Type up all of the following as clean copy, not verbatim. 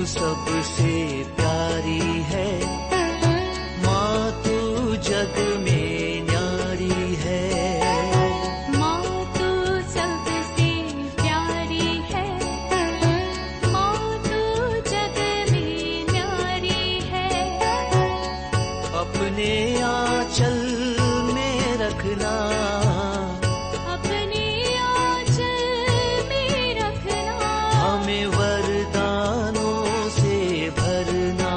सबसे प्यारी है, माँ तू जग में न्यारी है। माँ तू सबसे प्यारी है, माँ तू जग में न्यारी है। अपने आंचल में रखना, अपने आंचल में रखना, हमें वरदानों से भरना।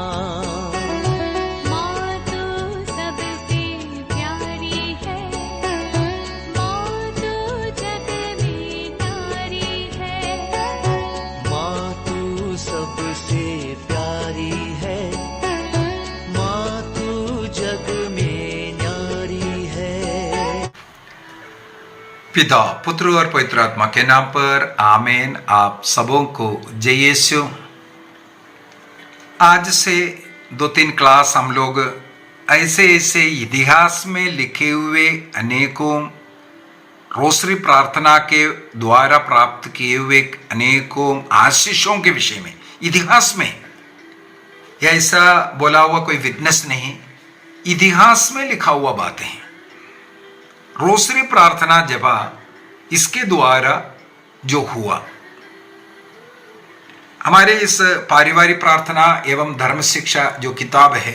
माँ तू सबसे प्यारी है, माँ तू जग में न्यारी है। माँ तू सबसे प्यारी है, माँ तू जग में न्यारी है। पिता, पुत्र और पवित्र आत्मा के नाम पर आमीन। आप सबों को जय यीशु। आज से 2-3 क्लास हम लोग ऐसे ऐसे इतिहास में लिखे हुए अनेकों रोसरी प्रार्थना के द्वारा प्राप्त किए हुए अनेकों आशीषों के विषय में, इतिहास में, या ऐसा बोला हुआ कोई विटनेस नहीं, इतिहास में लिखा हुआ बातें हैं। रोसरी प्रार्थना जपा इसके द्वारा जो हुआ, हमारे इस पारिवारिक प्रार्थना एवं धर्म शिक्षा जो किताब है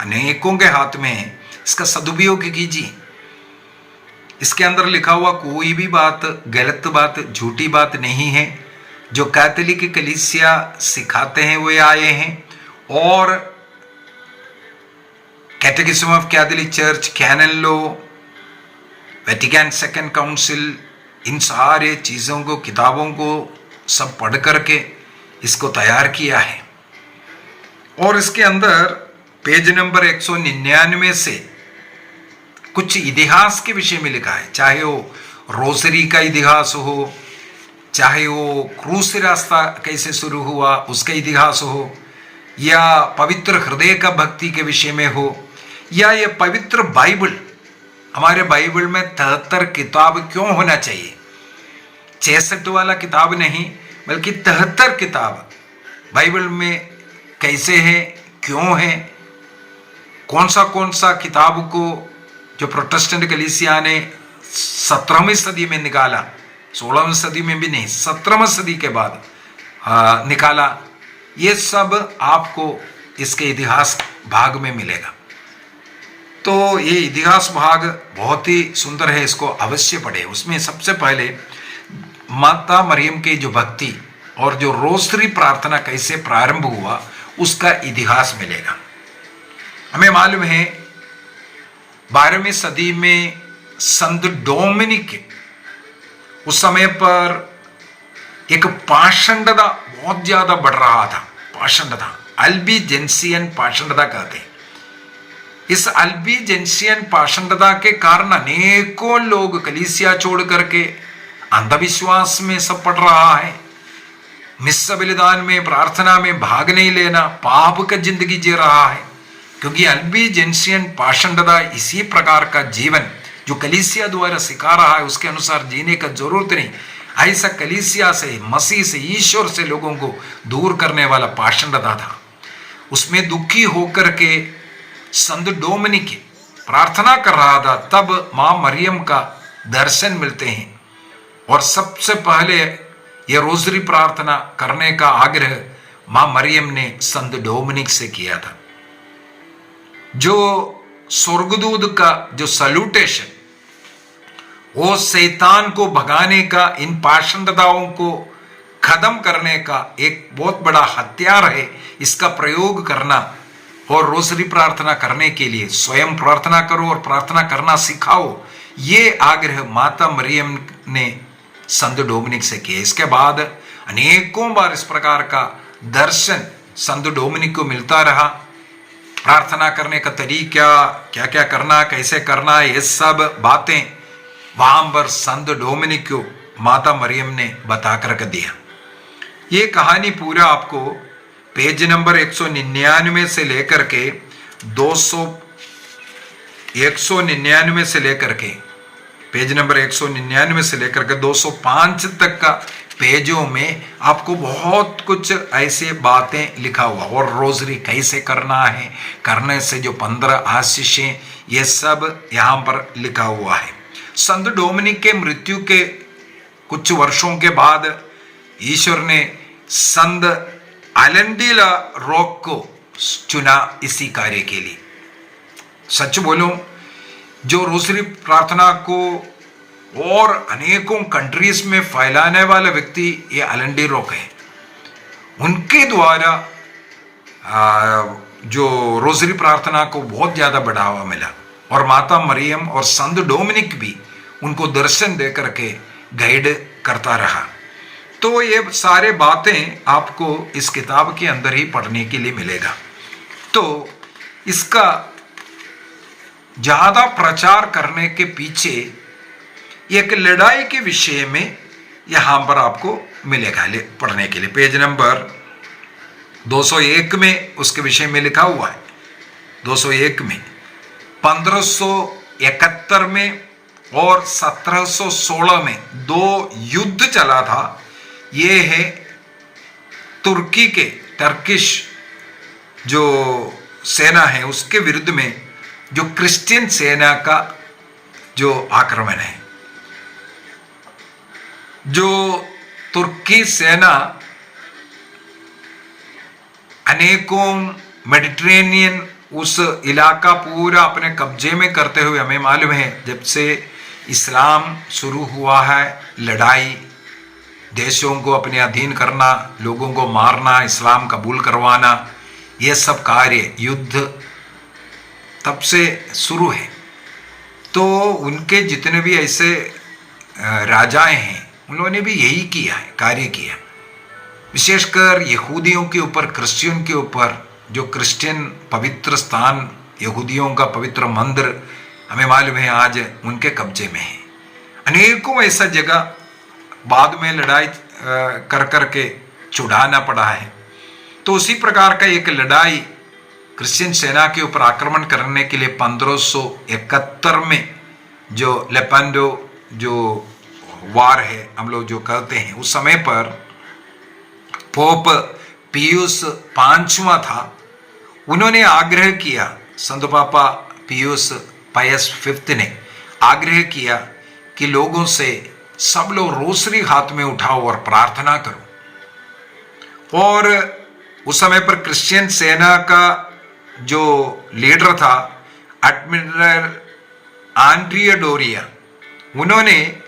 अनेकों के हाथ में है, इसका सदुपयोग कीजिए। इसके अंदर लिखा हुआ कोई भी बात, गलत बात, झूठी बात नहीं है। जो कैथोलिक कलीसिया सिखाते हैं वे आए हैं, और catechism of Catholic church, canon law, Vatican second council, इन सारे चीज़ों को, किताबों को सब पढ़ करके इसको तैयार किया है। और इसके अंदर पेज नंबर 199 से कुछ इतिहास के विषय में लिखा है, चाहे वो रोसरी का इतिहास हो, चाहे वो क्रूस रास्ता कैसे शुरू हुआ उसका इतिहास हो, या पवित्र हृदय का भक्ति के विषय में हो, या ये पवित्र बाइबल, हमारे बाइबल में 73 किताब क्यों होना चाहिए, 66 वाला किताब नहीं बल्कि 73 किताब बाइबल में कैसे है, क्यों है, कौन सा किताब को जो प्रोटेस्टेंट कलीसिया ने 17वीं सदी में निकाला, 16वीं सदी में भी नहीं, 17वीं सदी के बाद निकाला, ये सब आपको इसके इतिहास भाग में मिलेगा। तो ये इतिहास भाग बहुत ही सुंदर है, इसको अवश्य पढ़े। उसमें सबसे पहले माता मरियम की जो भक्ति और जो रोसरी प्रार्थना कैसे प्रारंभ हुआ उसका इतिहास मिलेगा। हमें मालूम है 12वीं सदी में संत डोमिनिक, उस समय पर एक पाषंडता बहुत ज्यादा बढ़ रहा था। पाषंडता, अल्बिजेंसियन पाषंडता कहते हैं। इस अल्बिजेंसियन पाषंडता के कारण अनेकों लोग कलीसिया छोड़ करके अंधविश्वास में सब पड़ रहा है, मिस्सा बलिदान में, प्रार्थना में भाग नहीं लेना, पाप का जिंदगी जी रहा है। क्योंकि अल्बिजेंसियन पाषंडता इसी प्रकार का जीवन जो कलीसिया द्वारा सिखा रहा है उसके अनुसार जीने का जरूरत नहीं, ऐसा कलीसिया से, मसीह से, ईश्वर से लोगों को दूर करने वाला पाषंडता था। उसमें दुखी होकर के संत डोमिनिक प्रार्थना कर रहा था, तब मां मरियम का दर्शन मिलते हैं, और सबसे पहले ये रोजरी प्रार्थना करने का आग्रह मां मरियम ने संत डोमिनिक से किया था। जो स्वर्गदूत का जो सल्यूटेशन, वो शैतान को भगाने का, इन पाषंडताओं को खत्म करने का एक बहुत बड़ा हथियार है। इसका प्रयोग करना और रोसरी प्रार्थना करने के लिए स्वयं प्रार्थना करो और प्रार्थना करना सिखाओ, ये आग्रह माता मरियम ने संत डोमिनिक से किया। इसके बाद अनेकों बार इस प्रकार का दर्शन संत डोमिनिक को मिलता रहा। प्रार्थना करने का तरीका, क्या क्या करना, कैसे करना, ये सब बातें वहां पर संत डोमिनिक को माता मरियम ने बता कर दिया। ये कहानी पूरा आपको पेज नंबर 199 से लेकर के 199 से लेकर के पेज नंबर 199 से लेकर के 205 तक का पेजों में आपको बहुत कुछ ऐसे बातें लिखा हुआ, और रोजरी कैसे करना है, करने से जो 15 आशीषें, ये सब यहाँ पर लिखा हुआ है। संत डोमिनिक के मृत्यु के कुछ वर्षों के बाद ईश्वर ने संत एलन डी ला रॉक को चुना इसी कार्य के लिए। सच बोलूं, जो रोजरी प्रार्थना को और अनेकों कंट्रीज में फैलाने वाला व्यक्ति ये एलन डी रॉक है। उनके द्वारा जो रोजरी प्रार्थना को बहुत ज्यादा बढ़ावा मिला, और माता मरियम और संत डोमिनिक भी उनको दर्शन दे करके गाइड करता रहा। तो ये सारे बातें आपको इस किताब के अंदर ही पढ़ने के लिए मिलेगा। तो इसका ज्यादा प्रचार करने के पीछे एक लड़ाई के विषय में यहां पर आपको मिलेगा पढ़ने के लिए। पेज नंबर 201 में उसके विषय में लिखा हुआ है। 201 में 1571 में और 1716 में 2 युद्ध चला था। ये है तुर्की के टर्किश जो सेना है उसके विरुद्ध में जो क्रिश्चियन सेना का जो आक्रमण है। जो तुर्की सेना अनेकों मेडिटेरेनियन उस इलाका पूरा अपने कब्जे में करते हुए, हमें मालूम है जब से इस्लाम शुरू हुआ है, लड़ाई, देशों को अपने अधीन करना, लोगों को मारना, इस्लाम कबूल करवाना, ये सब कार्य, युद्ध तब से शुरू है। तो उनके जितने भी ऐसे राजाएं हैं उन लोगों ने भी यही किया है, कार्य किया। विशेषकर यहूदियों के ऊपर, क्रिश्चियन के ऊपर, जो क्रिश्चियन पवित्र स्थान, यहूदियों का पवित्र मंदिर, हमें मालूम है आज उनके कब्जे में है। अनेकों ऐसा जगह बाद में लड़ाई कर करके छुड़ाना पड़ा है। तो उसी प्रकार का एक लड़ाई क्रिश्चियन सेना के ऊपर आक्रमण करने के लिए 1571 में जो लेपेंडो जो वार है हम लोग जो कहते हैं, उस समय पर पोप पियूस 5वां था। उन्होंने आग्रह किया, संत पापा पियूस पायस 5 ने आग्रह किया कि लोगों से सब लोग रोसरी हाथ में उठाओ और प्रार्थना करो। और उस समय पर क्रिश्चियन सेना का जो लीडर था एडमिरल आंड्रिया डोरिया, उन्होंने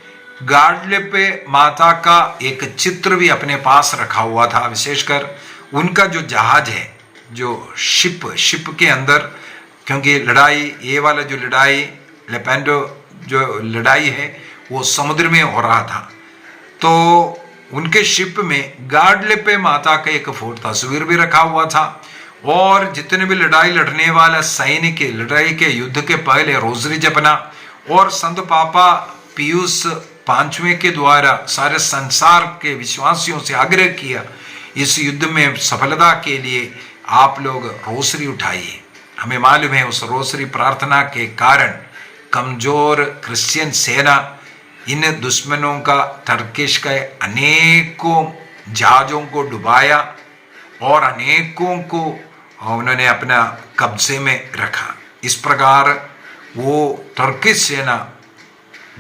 गाडलेपे माता का एक चित्र भी अपने पास रखा हुआ था। विशेषकर उनका जो जहाज है, जो शिप के अंदर, क्योंकि लड़ाई, ये वाला जो लड़ाई लेपेंडो जो लड़ाई है वो समुद्र में हो रहा था, तो उनके शिप में गाडलेपे माता का एक फोटो तस्वीर भी रखा हुआ था। और जितने भी लड़ाई लड़ने वाला सैनिक लड़ाई के युद्ध के पहले रोजरी जपना, और संत पापा पियूस 5वें के द्वारा सारे संसार के विश्वासियों से आग्रह किया, इस युद्ध में सफलता के लिए आप लोग रोसरी उठाइए। हमें मालूम है उस रोसरी प्रार्थना के कारण कमजोर क्रिश्चियन सेना इन दुश्मनों का, टर्किश का अनेकों जहाजों को डुबाया और अनेकों को उन्होंने अपना कब्जे में रखा। इस प्रकार वो टर्किश सेना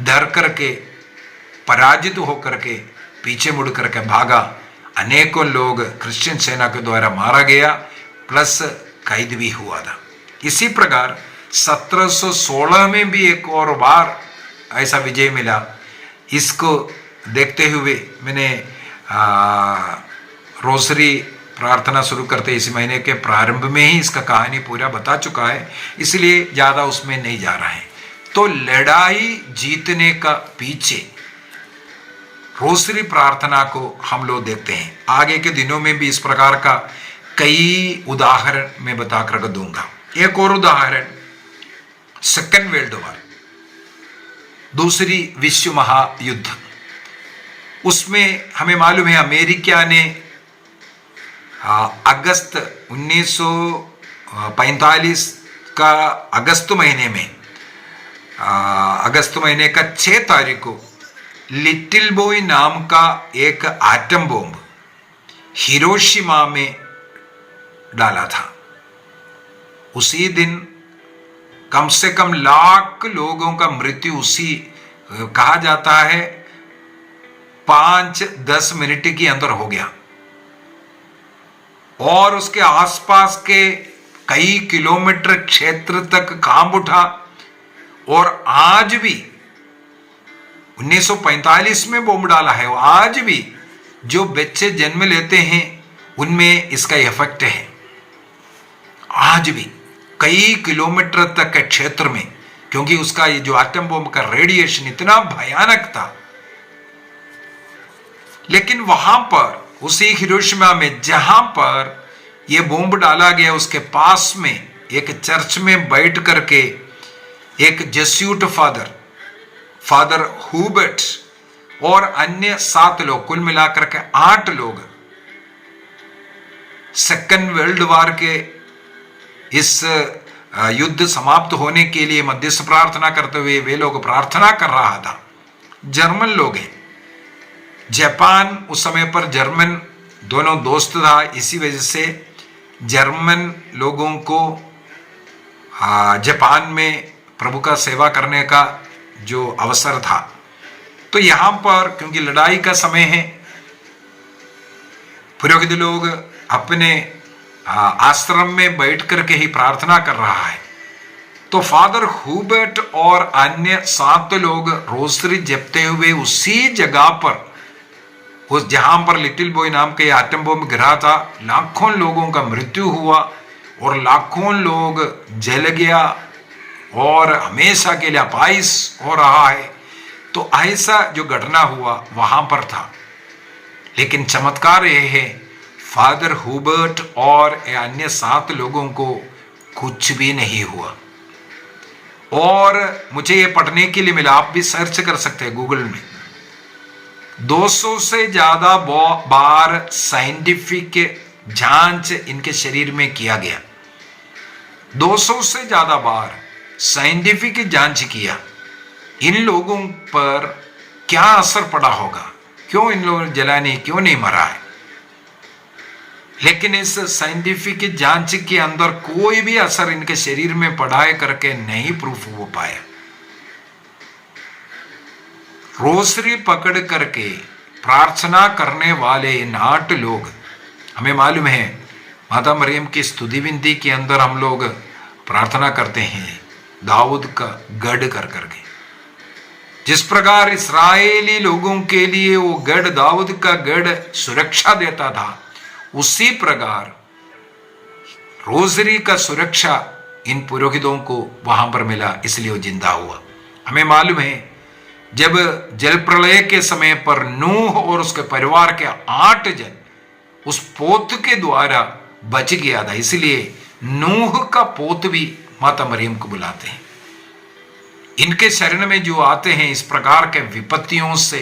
डर करके, पराजित होकर के पीछे मुड़ करके भागा। अनेकों लोग क्रिश्चियन सेना के द्वारा मारा गया, प्लस कैद भी हुआ था। इसी प्रकार 1716 में भी एक और बार ऐसा विजय मिला। इसको देखते हुए मैंने रोसरी प्रार्थना शुरू करते इस महीने के प्रारंभ में ही इसका कहानी पूरा बता चुका है, इसलिए ज़्यादा उसमें नहीं जा रहा है। तो लड़ाई जीतने का पीछे रोसरी प्रार्थना को हम लोग देखते हैं। आगे के दिनों में भी इस प्रकार का कई उदाहरण मैं बता कर दूंगा। एक और उदाहरण, सेकेंड वर्ल्ड वॉर, दूसरी विश्व महायुद्ध। उसमें हमें मालूम है अमेरिका ने अगस्त 1945 का अगस्त महीने में, अगस्त महीने का 6 तारीख को लिटिल बॉय नाम का एक एटम बॉम्ब हिरोशिमा में डाला था। उसी दिन कम से कम लाख लोगों का मृत्यु उसी कहा जाता है 5-10 मिनट के अंदर हो गया और उसके आसपास के कई किलोमीटर क्षेत्र तक कांप उठा। और आज भी 1945 में बॉम्ब डाला है, आज भी जो बच्चे जन्म लेते हैं उनमें इसका इफेक्ट है। आज भी कई किलोमीटर तक के क्षेत्र में, क्योंकि उसका ये जो एटम बॉम्ब का रेडिएशन इतना भयानक था। लेकिन वहां पर उसी हिरोशिमा में जहां पर यह बॉम्ब डाला गया उसके पास में एक चर्च में बैठ करके एक जेस्यूट फादर हुबर्ट और अन्य 7 लोग, कुल मिलाकर के 8 लोग सेकेंड वर्ल्ड वॉर के इस युद्ध समाप्त होने के लिए मध्यस्थ प्रार्थना करते हुए वे लोग प्रार्थना कर रहा था। जर्मन लोग हैं, जापान उस समय पर जर्मन दोनों दोस्त था, इसी वजह से जर्मन लोगों को जापान में प्रभु का सेवा करने का जो अवसर था। तो यहां पर क्योंकि लड़ाई का समय है, पुरोहित लोग अपने आश्रम में बैठ करके ही प्रार्थना कर रहा है। तो फादर हुबर्ट और अन्य 7 लोग रोसरी जपते हुए उसी जगह पर, उस जहां पर लिटिल बॉय नाम के एटम बॉम्ब गिरा था, लाखों लोगों का मृत्यु हुआ और लाखों लोग जल गया और हमेशा के लिए अपाइस हो रहा है। तो ऐसा जो घटना हुआ वहां पर था। लेकिन चमत्कार यह है, फादर हुबर्ट और अन्य 7 लोगों को कुछ भी नहीं हुआ। और मुझे ये पढ़ने के लिए मिला, आप भी सर्च कर सकते हैं गूगल में, 200 से ज्यादा बार साइंटिफिक जांच इनके शरीर में किया गया। 200 से ज्यादा बार साइंटिफिक जांच किया। इन लोगों पर क्या असर पड़ा होगा, क्यों इन लोगों ने जला नहीं, क्यों नहीं मरा है। लेकिन इस साइंटिफिक जांच के अंदर कोई भी असर इनके शरीर में पढ़ाए करके नहीं प्रूफ हो पाया। रोसरी पकड़ करके प्रार्थना करने वाले इन 8 लोग, हमें मालूम है माता मरियम की स्तुति विनती के अंदर हम लोग प्रार्थना करते हैं दाऊद का गढ़ कर करके। जिस प्रकार इस्राएली लोगों के लिए वो गढ़, दाऊद का गढ़ सुरक्षा देता था, उसी प्रकार रोजरी का सुरक्षा इन पुरोहितों को वहां पर मिला, इसलिए वो जिंदा हुआ। हमें मालूम है जब जल प्रलय के समय पर नूह और उसके परिवार के 8 जन उस पोत के द्वारा बच गया था, इसलिए नूह का पोत भी माता मरियम को बुलाते हैं। इनके शरण में जो आते हैं इस प्रकार के विपत्तियों से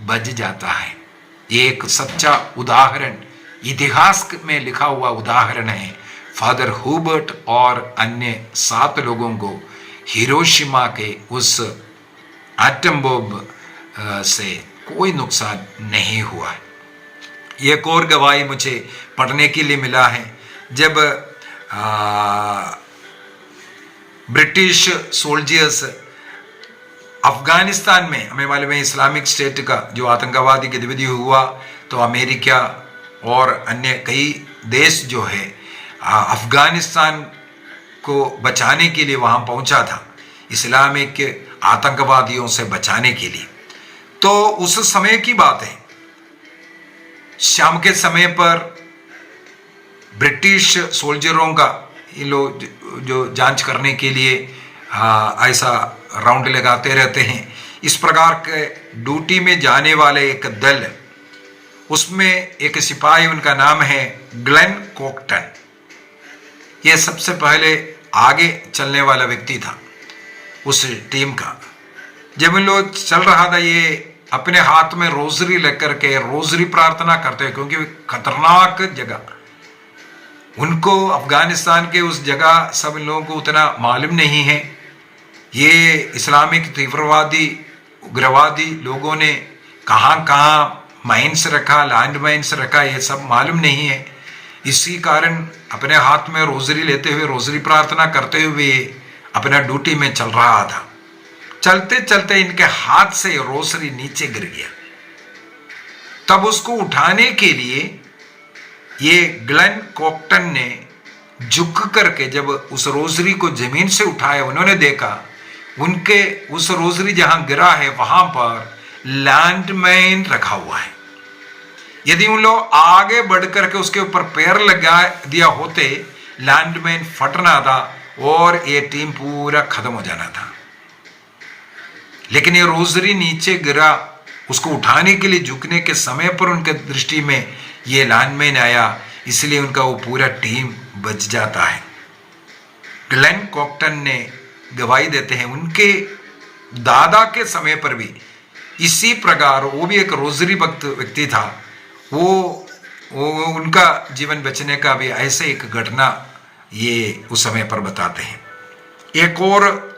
बच जाता है। ये एक सच्चा उदाहरण, इतिहास में लिखा हुआ उदाहरण है। फादर हुबर्ट और अन्य 7 लोगों को हिरोशिमा के उस एटम बॉम्ब से कोई नुकसान नहीं हुआ है। एक और गवाही मुझे पढ़ने के लिए मिला है, जब ब्रिटिश सोल्जर्स अफगानिस्तान में, हमें मालूम है इस्लामिक स्टेट का जो आतंकवादी गतिविधि हुआ, तो अमेरिका और अन्य कई देश जो है अफगानिस्तान को बचाने के लिए वहां पहुंचा था, इस्लामिक आतंकवादियों से बचाने के लिए। तो उस समय की बात है, शाम के समय पर ब्रिटिश सोल्जरों का ये लोग जो जांच करने के लिए ऐसा राउंड लगाते रहते हैं, इस प्रकार के ड्यूटी में जाने वाले एक दल, उसमें एक सिपाही, उनका नाम है ग्लेन कोक्टन। यह सबसे पहले आगे चलने वाला व्यक्ति था उस टीम का। जब इन लोग चल रहा था, ये अपने हाथ में रोजरी लेकर के रोजरी प्रार्थना करते हैं, क्योंकि खतरनाक जगह, उनको अफगानिस्तान के उस जगह सब लोगों को उतना मालूम नहीं है। ये इस्लामिक तीव्रवादी उग्रवादी लोगों ने कहाँ कहाँ माइंस रखा, लैंड माइंस रखा, ये सब मालूम नहीं है। इसी कारण अपने हाथ में रोजरी लेते हुए, रोजरी प्रार्थना करते हुए अपना ड्यूटी में चल रहा था। चलते चलते इनके हाथ से रोजरी नीचे गिर गया। तब उसको उठाने के लिए ये ग्लेन कॉक्टन ने झुक करके जब उस रोजरी को जमीन से उठाया, उन्होंने देखा उनके उस रोजरी जहां गिरा है वहां पर लैंडमाइन रखा हुआ है। यदि उन लोग आगे बढ़ करके उसके ऊपर पैर लगा दिया होते, लैंडमाइन फटना था और ये टीम पूरा खत्म हो जाना था। लेकिन ये रोजरी नीचे गिरा, उसको उठाने के लिए झुकने के समय पर उनके दृष्टि में ये लैंडमाइन आया, इसलिए उनका वो पूरा टीम बच जाता है। ग्लेन कॉक्टन ने गवाही देते हैं, उनके दादा के समय पर भी इसी प्रकार, वो भी एक रोजरी भक्त व्यक्ति था, वो उनका जीवन बचने का भी ऐसे एक घटना ये उस समय पर बताते हैं। एक और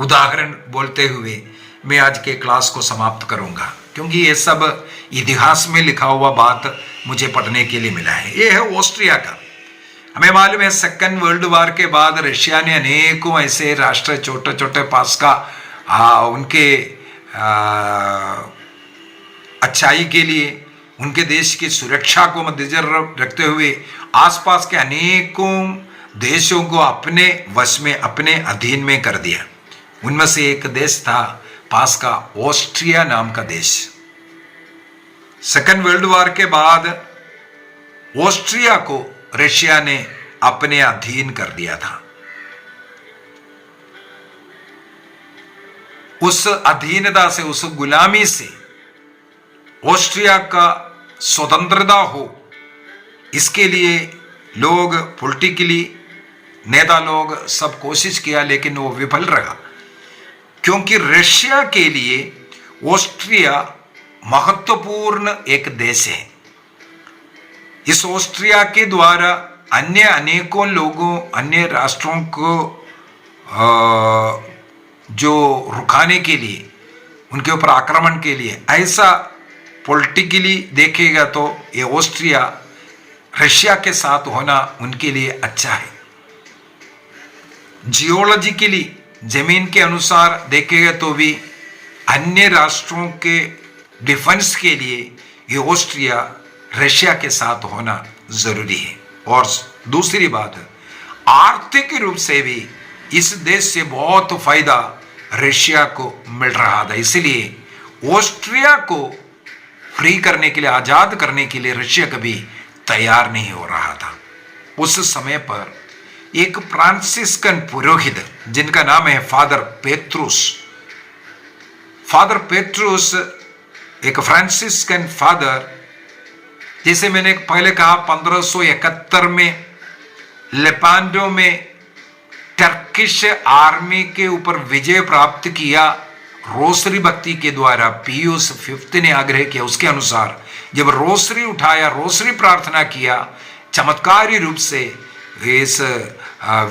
उदाहरण बोलते हुए मैं आज के क्लास को समाप्त करूंगा, क्योंकि ये सब इतिहास में लिखा हुआ बात मुझे पढ़ने के लिए मिला है। ये है ऑस्ट्रिया का। हमें मालूम है सेकेंड वर्ल्ड वॉर के बाद रशिया ने अनेकों ऐसे राष्ट्र, छोटे छोटे पास का उनके अच्छाई के लिए, उनके देश की सुरक्षा को मद्देनजर रखते हुए आसपास के अनेकों देशों को अपने वश में, अपने अधीन में कर दिया। उनमें से एक देश था पास का ऑस्ट्रिया नाम का देश। सेकेंड वर्ल्ड वॉर के बाद ऑस्ट्रिया को रशिया ने अपने अधीन कर दिया था। उस अधीनता से, उस गुलामी से ऑस्ट्रिया का स्वतंत्रता हो, इसके लिए लोग पॉलिटिकली, नेता लोग सब कोशिश किया, लेकिन वो विफल रहा। क्योंकि रशिया के लिए ऑस्ट्रिया महत्वपूर्ण एक देश है। इस ऑस्ट्रिया के द्वारा अन्य अनेकों लोगों, अन्य राष्ट्रों को जो रुकाने के लिए, उनके ऊपर आक्रमण के लिए, ऐसा पॉलिटिकली देखेगा तो ये ऑस्ट्रिया रशिया के साथ होना उनके लिए अच्छा है। जियोलॉजिकली, जमीन के अनुसार देखेगा तो भी अन्य राष्ट्रों के डिफेंस के लिए ये ऑस्ट्रिया रशिया के साथ होना जरूरी है। और दूसरी बात, आर्थिक रूप से भी इस देश से बहुत फायदा रशिया को मिल रहा था। इसलिए ऑस्ट्रिया को फ्री करने के लिए, आजाद करने के लिए रशिया कभी तैयार नहीं हो रहा था। उस समय पर एक फ्रांसिस्कन पुरोहित जिनका नाम है फादर पेट्रुस, फादर पेट्रुस एक फ्रांसिस्कन फादर, जैसे मैंने पहले कहा 1571 में लेपांडो में टर्किश आर्मी के ऊपर विजय प्राप्त किया रोसरी भक्ति के द्वारा। पियूस फिफ्थ ने आग्रह किया, उसके अनुसार जब रोसरी उठाया, रोसरी प्रार्थना किया, चमत्कारी रूप से इस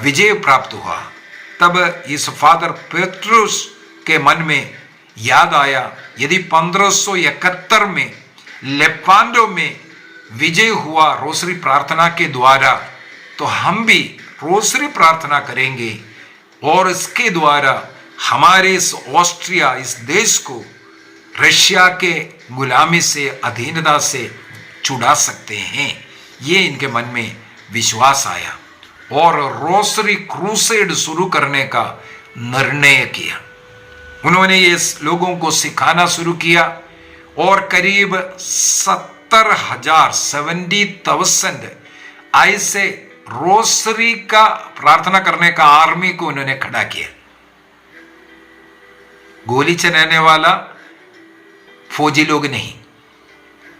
विजय प्राप्त हुआ। तब इस फादर पेट्रुस के मन में याद आया, यदि 1571 में लेपांडो में विजय हुआ रोसरी प्रार्थना के द्वारा, तो हम भी रोसरी प्रार्थना करेंगे और इसके द्वारा हमारे इस ऑस्ट्रिया, इस देश को रशिया के गुलामी से, अधीनता से छुड़ा सकते हैं। ये इनके मन में विश्वास आया और रोसरी क्रूसेड शुरू करने का निर्णय किया। उन्होंने ये लोगों को सिखाना शुरू किया और करीब 70,000 ऐसे रोसरी का प्रार्थना करने का आर्मी को उन्होंने खड़ा किया। गोली चलाने वाला फौजी लोग नहीं,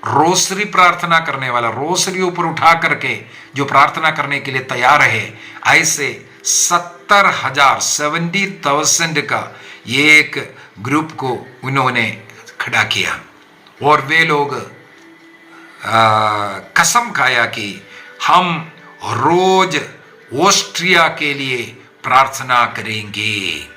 रोसरी प्रार्थना करने वाला, रोसरी ऊपर उठा करके जो प्रार्थना करने के लिए तैयार है, ऐसे 70,000 का एक ग्रुप को उन्होंने खड़ा किया। और वे लोग कसम खाया कि हम रोज ऑस्ट्रिया के लिए प्रार्थना करेंगे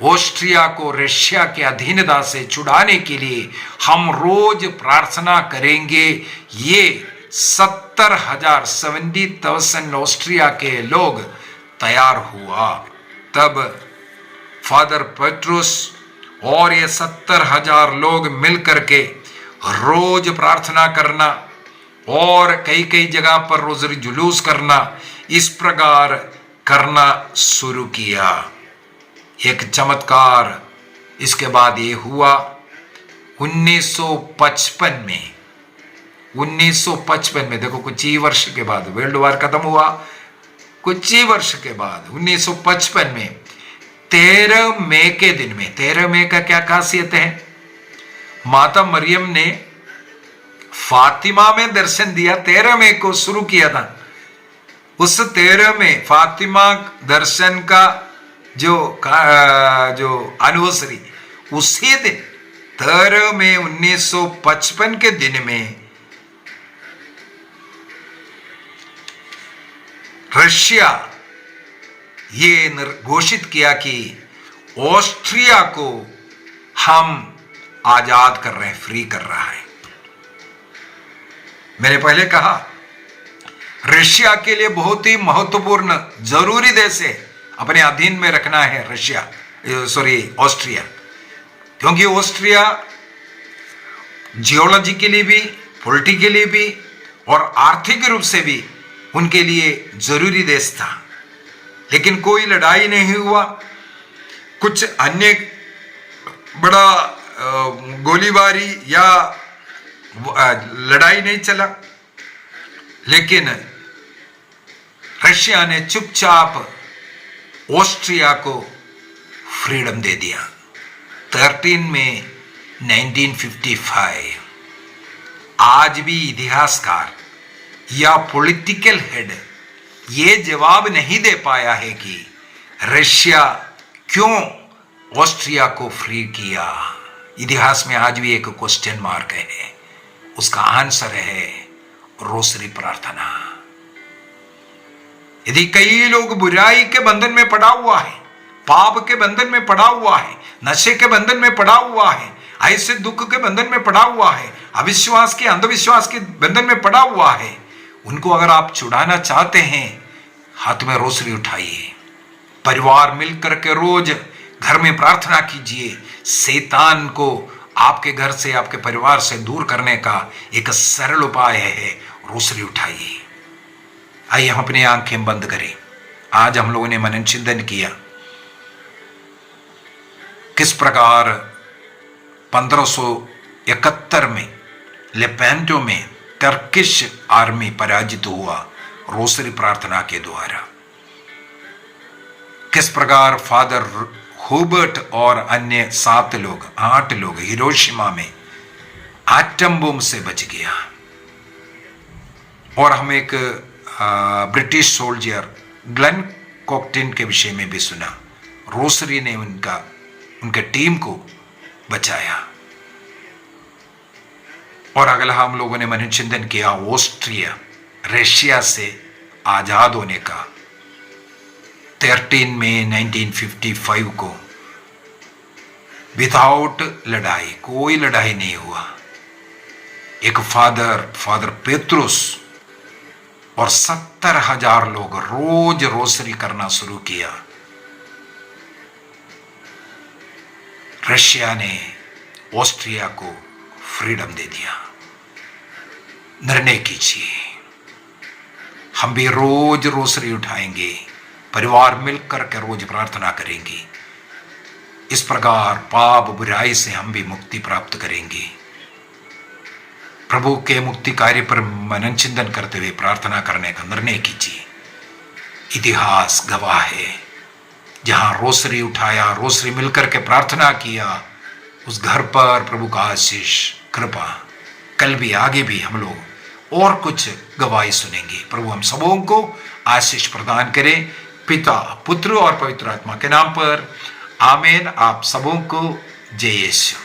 ऑस्ट्रिया को रशिया के अधीनता से छुड़ाने के लिए हम रोज प्रार्थना करेंगे। ये 70,000 ऑस्ट्रिया के लोग तैयार हुआ। तब फादर पेट्रुस और ये 70,000 लोग मिलकर के रोज प्रार्थना करना और कई कई जगह पर रोजरी जुलूस करना, इस प्रकार करना शुरू किया। एक चमत्कार इसके बाद ये हुआ 1955 में। 1955 में देखो, कुछ ही वर्ष के बाद वर्ल्ड वार खत्म हुआ, कुछ ही वर्ष के बाद 1955 में 13 मई के दिन में, 13 मई का क्या खासियत है? माता मरियम ने फातिमा में दर्शन दिया, 13 मई को शुरू किया था। उस 13 में फातिमा दर्शन का जो एनिवर्सरी, उसी दिन 13 मई 1955 के दिन में रशिया ये घोषित किया कि ऑस्ट्रिया को हम आजाद कर रहे हैं, फ्री कर रहा है। मैंने पहले कहा रशिया के लिए बहुत ही महत्वपूर्ण जरूरी देश है, अपने अधीन में रखना है ऑस्ट्रिया, क्योंकि ऑस्ट्रिया जियोलॉजी के लिए भी, पॉलिटिक्स के लिए भी और आर्थिक रूप से भी उनके लिए जरूरी देश था। लेकिन कोई लड़ाई नहीं हुआ, कुछ अन्य बड़ा गोलीबारी या लड़ाई नहीं चला, लेकिन रशिया ने चुपचाप ऑस्ट्रिया को फ्रीडम दे दिया। 13 मई 1955। आज भी इतिहासकार या पॉलिटिकल हेड ये जवाब नहीं दे पाया है कि रशिया क्यों ऑस्ट्रिया को फ्री किया। इतिहास में आज भी एक क्वेश्चन मार्क है, उसका आंसर है रोसरी प्रार्थना। यदि कई लोग बुराई के बंधन में पड़ा हुआ है, पाप के बंधन में पड़ा हुआ है, नशे के बंधन में पड़ा हुआ है, ऐसे दुख के बंधन में पड़ा हुआ है, अविश्वास के, अंधविश्वास के बंधन में पड़ा हुआ है, उनको अगर आप छुड़ाना चाहते हैं, हाथ में रोसरी उठाइए, परिवार मिलकर के रोज घर में प्रार्थना कीजिए। शैतान को आपके घर से, आपके परिवार से दूर करने का एक सरल उपाय है रोसरी उठाइए। आइए हम अपनी आंखें बंद करें। आज हम लोगों ने मनन चिंतन किया किस प्रकार 1571 में लेपेंटो में टर्किश आर्मी पराजित हुआ रोसरी प्रार्थना के द्वारा। किस प्रकार फादर हुबर्ट और अन्य 8 लोग हिरोशिमा में एटम बम से बच गया। और हम एक ब्रिटिश सोल्जर ग्लेन कॉक्टिन के विषय में भी सुना। रोसरी ने उनके टीम को बचाया। और अगला हम लोगों ने मन चिंतन किया ऑस्ट्रिया रशिया से आजाद होने का। 13 मई 1955 को विदाउट लड़ाई, कोई लड़ाई नहीं हुआ, एक फादर पेत्रुस और 70,000 लोग रोज रोसरी करना शुरू किया। रशिया ने ऑस्ट्रिया को फ्रीडम दे दिया। निर्णय कीजिए, हम भी रोज रोसरी उठाएंगे, परिवार मिलकर के रोज प्रार्थना करेंगे। इस प्रकार पाप बुराई से हम भी मुक्ति प्राप्त करेंगे। प्रभु के मुक्ति कार्य पर मनन चिंतन करते हुए प्रार्थना करने का निर्णय कीजिए। इतिहास गवाह है, जहां रोसरी उठाया, रोसरी मिलकर के प्रार्थना किया, उस घर पर प्रभु का आशीष कृपा। कल भी आगे भी हम लोग और कुछ गवाही सुनेंगे। प्रभु हम सबों को आशीष प्रदान करें, पिता पुत्र और पवित्र आत्मा के नाम पर आमीन। आप सबों को जय यीशु।